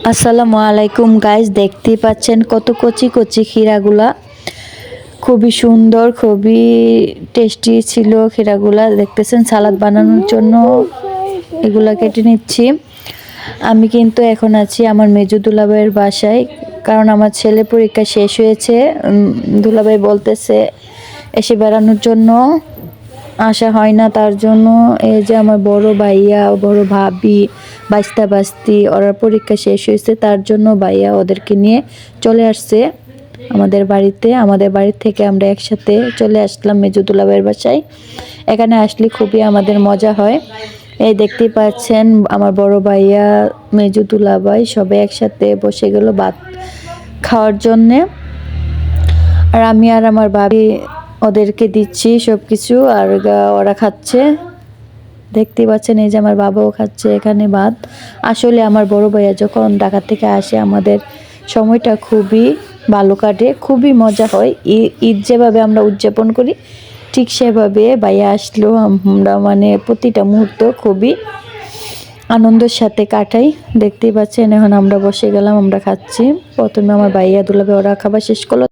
আসসালামু আলাইকুম গাইস, দেখতেই পাচ্ছেন কত কচি কচি ক্ষীরাগুলা। খুবই সুন্দর, খুবই টেস্টি ছিল ক্ষীরাগুলা। দেখতেছেন সালাদ বানানোর জন্য এগুলা কেটে নিচ্ছি। আমি কিন্তু এখন আছি আমার মেজো দুলাভাইয়ের বাসায়, কারণ আমার ছেলে পরীক্ষা শেষ হয়েছে। দুলাভাই বলতেছে এসে বেড়ানোর জন্য, আসা হয় না তার জন্য। এই যে আমার বড় ভাইয়া, বড় ভাবি, বাইস্তা বাস্তি, ওরা পরীক্ষা শেষ হয়েছে, তার জন্য ভাইয়া ওদেরকে নিয়ে চলে আসছে আমাদের বাড়িতে। আমাদের বাড়ি থেকে আমরা একসাথে চলে আসলাম মেজো দুলাভাইয়ের বাসায়। এখানে আসলে খুবই আমাদের মজা হয়। এই দেখতেই পাচ্ছেন আমার বড় ভাইয়া, মেজো দুলাভাই সবাই একসাথে বসে গেল ভাত খাওয়ার জন্যে। আর আমি আর আমার ভাবি ওদেরকে দিচ্ছি সব কিছু, আর ওরা খাচ্ছে। দেখতে পাচ্ছেন এই যে আমার বাবাও খাচ্ছে এখানে ভাত। আসলে আমার বড় ভাইয়া যখন ঢাকা থেকে আসে আমাদের সময়টা খুবই ভালো কাটে, খুবই মজা হয়। ঈদ যেভাবে আমরা উদযাপন করি ঠিক সেভাবে ভাইয়া আসলেও আমরা প্রতিটা মুহূর্ত খুবই আনন্দের সাথে কাটাই। দেখতেই পাচ্ছেন এখন আমরা বসে গেলাম, আমরা খাচ্ছি। প্রথমে আমার ভাইয়া দুলাভাই ওরা খাবার শেষ করলো।